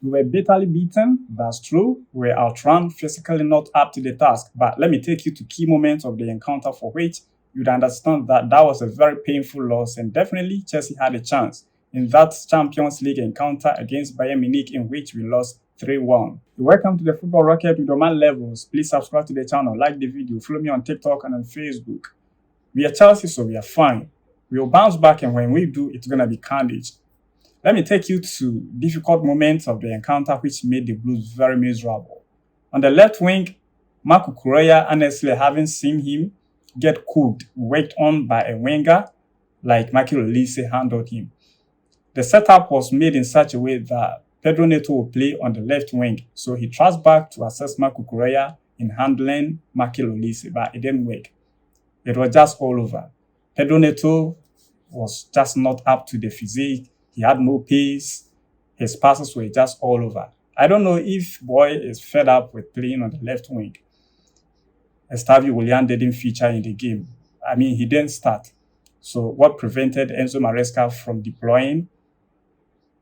We were bitterly beaten, that's true. We were outrun, physically not up to the task. But let me take you to key moments of the encounter for which you'd understand that that was a very painful loss, and definitely Chelsea had a chance in that Champions League encounter against Bayern Munich in which we lost 3-1. Welcome to the Football Rocket with Roman Levels. Please subscribe to the channel, like the video, follow me on TikTok and on Facebook. We are Chelsea, so we are fine. We will bounce back, and when we do, it's going to be carnage. Let me take you to difficult moments of the encounter which made the Blues very miserable. On the left wing, Marco Correa, honestly, having seen him get cooked, worked on by a winger like Michael Olise handled him. The setup was made in such a way that Pedro Neto will play on the left wing, so he tries back to assist Marco Correa in handling Michael Olise, but it didn't work. It was just all over. Pedro Neto was just not up to the physique. He had no pace. His passes were just all over. I don't know if Boy is fed up with playing on the left wing. Estavio Willian didn't feature in the game. I mean, he didn't start. So what prevented Enzo Maresca from deploying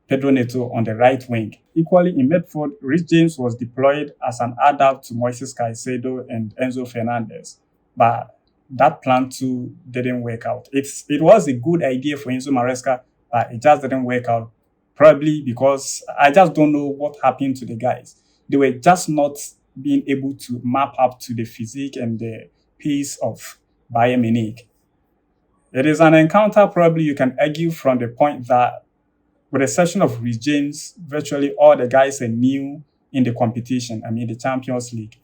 Pedro Neto on the right wing? Equally in midfield, Rich James was deployed as an adapt to Moises Caicedo and Enzo Fernandez. But that plan too didn't work out. It was a good idea for Enzo Maresca, but it just didn't work out. Probably because I just don't know what happened to the guys. They were just not being able to map up to the physique and the pace of Bayern Munich. It is an encounter probably you can argue from the point that with the exception of Rich James, virtually all the guys are new in the competition, I mean the Champions League.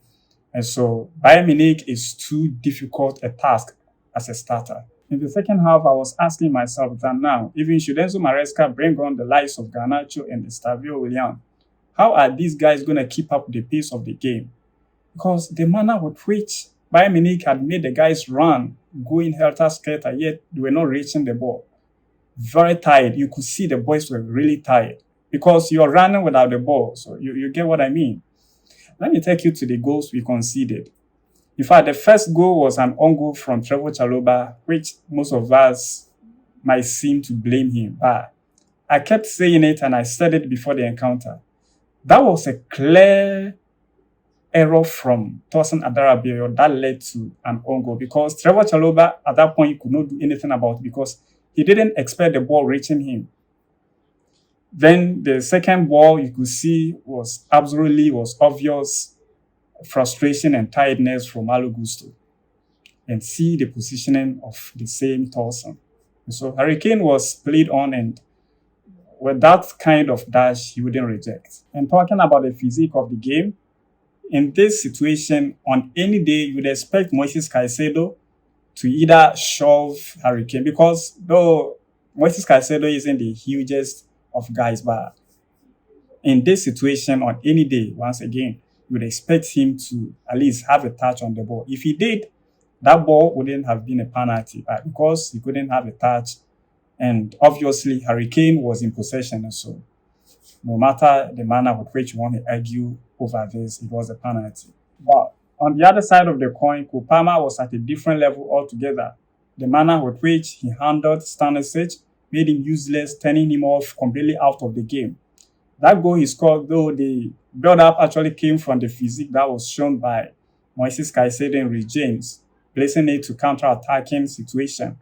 And so Bayern Munich is too difficult a task as a starter. In the second half, I was asking myself that now, even should Enzo Maresca bring on the likes of Garnacho and Estavio Willian, how are these guys going to keep up the pace of the game? Because the manner with which Bayern Munich had made the guys run, going helter-skelter, yet they were not reaching the ball. Very tired. You could see the boys were really tired because you're running without the ball. So you get what I mean. Let me take you to the goals we conceded. In fact, the first goal was an own goal from Trevoh Chalobah, which most of us might seem to blame him. But I kept saying it and I said it before the encounter. That was a clear error from Tosin that led to an own goal because Trevoh Chalobah at that point could not do anything about it because he didn't expect the ball reaching him. Then the second ball you could see was obvious frustration and tiredness from Malo Gusto, and see the positioning of the same Tosin. So Harry Kane was played on, and with that kind of dash, he wouldn't reject. And talking about the physique of the game, in this situation, on any day, you would expect Moises Caicedo to either shove Harry Kane, because though Moises Caicedo isn't the hugest of guys, but in this situation, on any day, once again, you would expect him to at least have a touch on the ball. If he did, that ball wouldn't have been a penalty because he couldn't have a touch. And obviously, Harry Kane was in possession. And so no matter the manner with which you want to argue over this, it was a penalty. But on the other side of the coin, Kupama was at a different level altogether. The manner with which he handled Stanisic made him useless, turning him off completely out of the game. That goal he scored, though the build-up actually came from the physique that was shown by Moises Caicedo and Rich James, placing it to counter-attacking situation.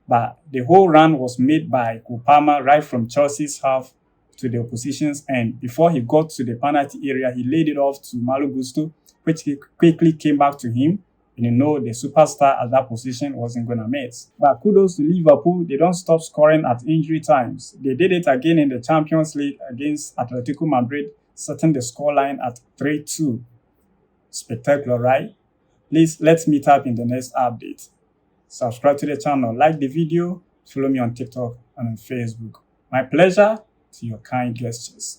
But the whole run was made by Kupama right from Chelsea's half to the opposition's end. Before he got to the penalty area, he laid it off to Malo Gusto, which he quickly came back to him. And the superstar at that position wasn't going to miss. But kudos to Liverpool. They don't stop scoring at injury times. They did it again in the Champions League against Atletico Madrid, setting the scoreline at 3-2. Spectacular, right? Please, let's meet up in the next update. Subscribe to the channel, like the video, follow me on TikTok and on Facebook. My pleasure to your kind gestures.